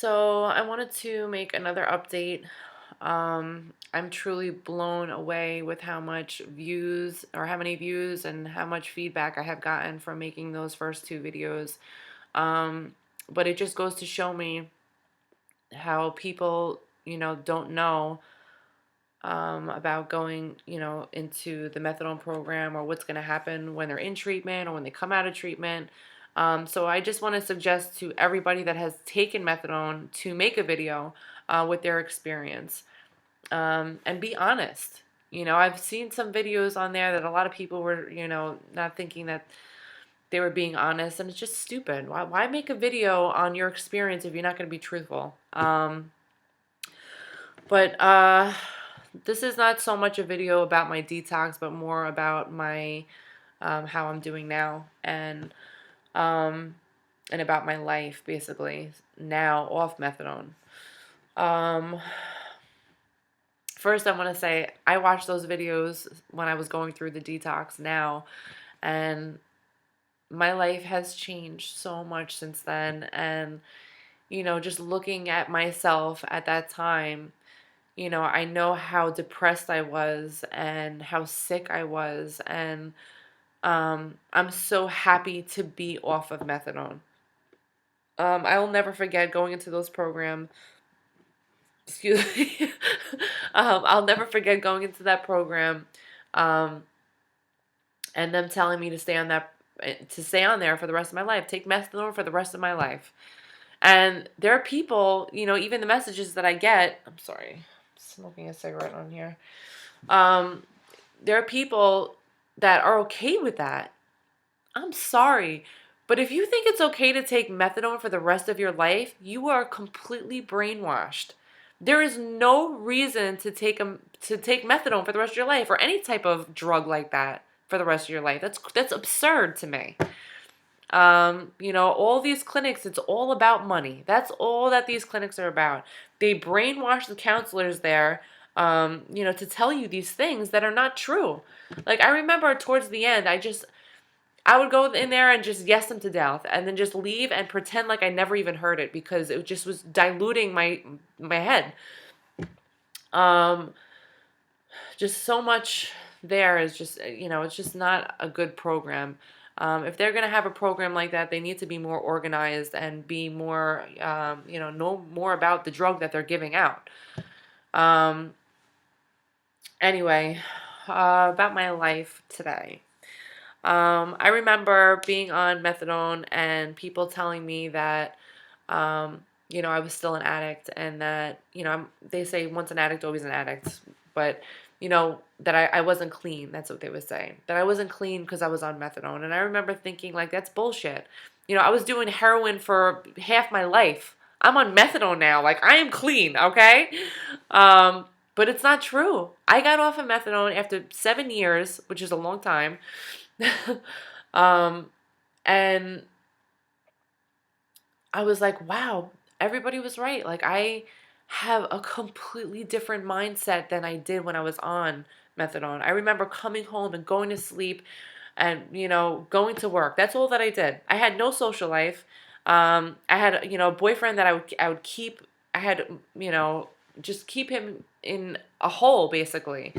So I wanted to make another update. I'm truly blown away with how much views or how many views and how much feedback I have gotten from making those first two videos. Um, but it just goes to show me how people, don't know about going, into the methadone program or what's going to happen when they're in treatment or when they come out of treatment. So I just want to suggest to everybody that has taken methadone to make a video with their experience and be honest. I've seen some videos on there that a lot of people were, not thinking that they were being honest, and it's just stupid. Why make a video on your experience if you're not going to be truthful? But this is not so much a video about my detox, but more about my how I'm doing now um, and about my life, basically, now off methadone. Um, First, I want to say I watched those videos when I was going through the detox now, and my life has changed so much since then. And, just looking at myself at that time, I know how depressed I was and how sick I was, and I'm so happy to be off of methadone. I'll never forget going into those programs. Excuse me. I'll never forget going into that program, um, and them telling me to stay on there for the rest of my life, take methadone for the rest of my life. And there are people, even the messages that I get. I'm sorry, I'm smoking a cigarette on here. Um, there are people that are okay with that. I'm sorry, but if you think it's okay to take methadone for the rest of your life, you are completely brainwashed. There is no reason to take methadone for the rest of your life or any type of drug like that for the rest of your life. That's absurd to me. All these clinics, it's all about money. That's all that these clinics are about. They brainwash the counselors there, to tell you these things that are not true. Like, I remember towards the end, I would go in there and just yes them to death and then just leave and pretend like I never even heard it because it just was diluting my head. Um, just so much there is just, it's just not a good program. If they're going to have a program like that, they need to be more organized and be more, know more about the drug that they're giving out. Um, anyway, about my life today. I remember being on methadone and people telling me that, I was still an addict and that, they say once an addict, always an addict. But, that I wasn't clean. That's what they would say. That I wasn't clean because I was on methadone. And I remember thinking, like, that's bullshit. I was doing heroin for half my life. I'm on methadone now. Like, I am clean, okay? But it's not true. I got off of methadone after 7 years, which is a long time. um, and I was like, wow, everybody was right. Like, I have a completely different mindset than I did when I was on methadone. I remember coming home and going to sleep and, going to work. That's all that I did. I had no social life. I had, a boyfriend that I would keep. I had, just keep him in a hole, basically,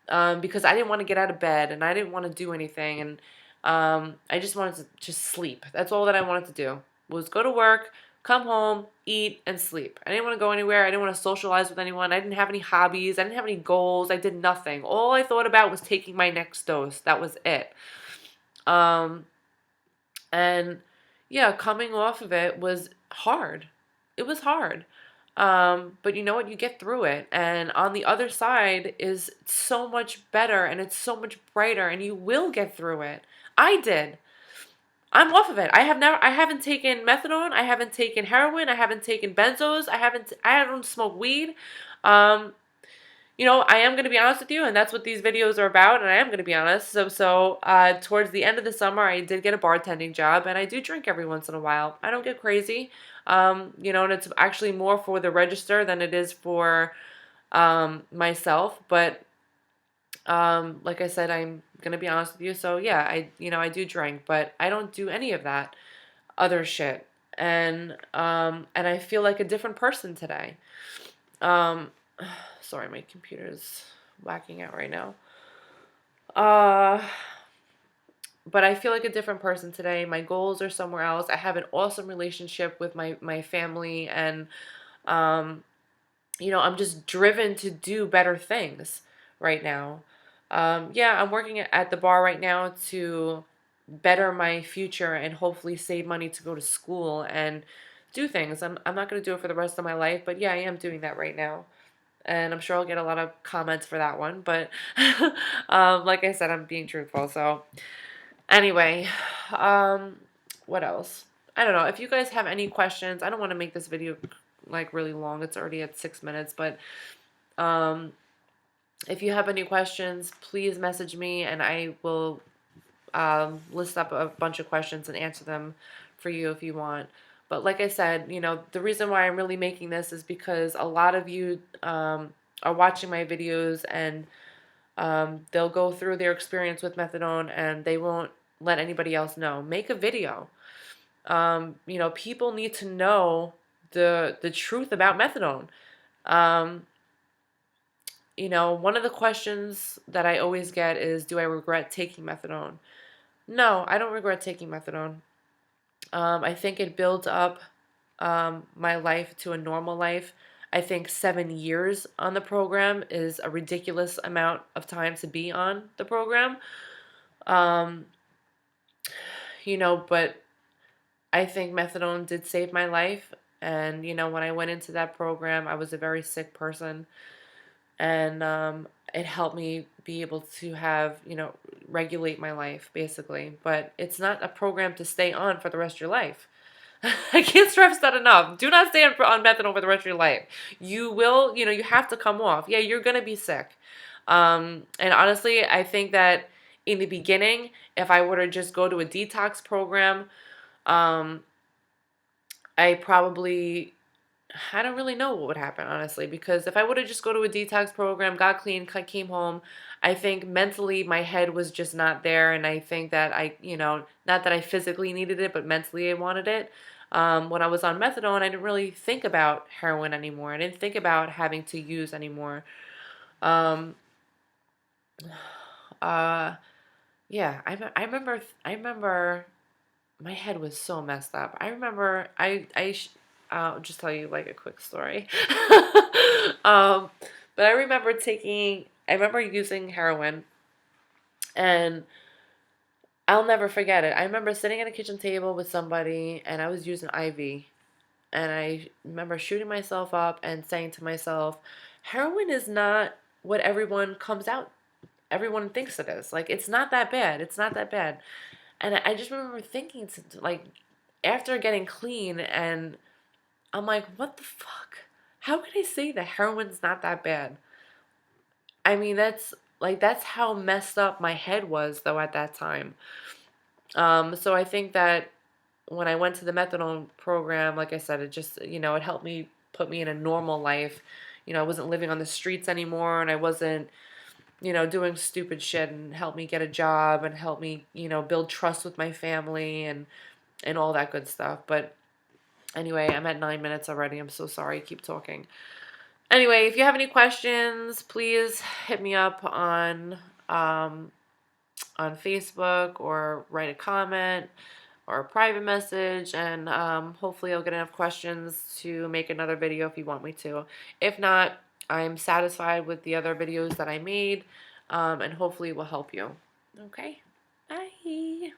because I didn't want to get out of bed and I didn't want to do anything. And I just wanted to just sleep. That's all that I wanted to do was go to work, come home, eat, and sleep. I didn't want to go anywhere. I didn't want to socialize with anyone. I didn't have any hobbies. I didn't have any goals. I did nothing. All I thought about was taking my next dose. That was it. Um, and yeah, coming off of it was hard. It was hard. But you know what? You get through it. And on the other side is so much better and it's so much brighter and you will get through it. I did. I'm off of it. I haven't taken methadone. I haven't taken heroin. I haven't taken benzos. I don't smoke weed. Um, I am going to be honest with you, and that's what these videos are about, and I am going to be honest. So, towards the end of the summer, I did get a bartending job, and I do drink every once in a while. I don't get crazy, and it's actually more for the register than it is for myself. But like I said, I'm going to be honest with you. So, yeah, I do drink, but I don't do any of that other shit. and I feel like a different person today. Um, Sorry, my computer's whacking out right now. Uh, but I feel like a different person today. My goals are somewhere else. I have an awesome relationship with my family, and um, I'm just driven to do better things right now. Yeah, I'm working at the bar right now to better my future and hopefully save money to go to school and do things. I'm not going to do it for the rest of my life, but yeah, I am doing that right now. And I'm sure I'll get a lot of comments for that one, but like I said, I'm being truthful. So anyway, um, what else? I don't know. If you guys have any questions, I don't want to make this video like really long. It's already at 6 minutes, but um, if you have any questions, please message me and I will list up a bunch of questions and answer them for you if you want. But like I said, the reason why I'm really making this is because a lot of you are watching my videos, and they'll go through their experience with methadone and they won't let anybody else know. Make a video. People need to know the truth about methadone. Um, One of the questions that I always get is, do I regret taking methadone? No, I don't regret taking methadone. I think it builds up my life to a normal life. I think 7 years on the program is a ridiculous amount of time to be on the program. Um, but I think methadone did save my life. And, when I went into that program, I was a very sick person. And it helped me be able to have, regulate my life, basically. But it's not a program to stay on for the rest of your life. I can't stress that enough. Do not stay on methadone for the rest of your life. You will, you have to come off. Yeah, you're going to be sick. And honestly, I think that in the beginning, if I were to just go to a detox program, um, I don't really know what would happen, honestly, because if I would have just go to a detox program, got clean, came home, I think mentally my head was just not there, and I think that not that I physically needed it, but mentally I wanted it. When I was on methadone, I didn't really think about heroin anymore. I didn't think about having to use anymore. Um, uh, yeah, I remember my head was so messed up. I remember I'll just tell you like a quick story. um, but I remember using heroin, and I'll never forget it. I remember sitting at a kitchen table with somebody and I was using IV, and I remember shooting myself up and saying to myself, heroin is not what everyone thinks it is. Like, it's not that bad. It's not that bad. And I just remember thinking, like, after getting clean, and I'm like, what the fuck? How can I say that heroin's not that bad? I mean, that's how messed up my head was, though, at that time. So I think that when I went to the methadone program, like I said, it just, it helped me put me in a normal life. I wasn't living on the streets anymore, and I wasn't, doing stupid shit, and helped me get a job and helped me, build trust with my family and all that good stuff. But anyway, I'm at 9 minutes already. I'm so sorry. I keep talking. Anyway, if you have any questions, please hit me up um, on Facebook, or write a comment or a private message, and hopefully I'll get enough questions to make another video if you want me to. If not, I'm satisfied with the other videos that I made, and hopefully it will help you. Okay, bye.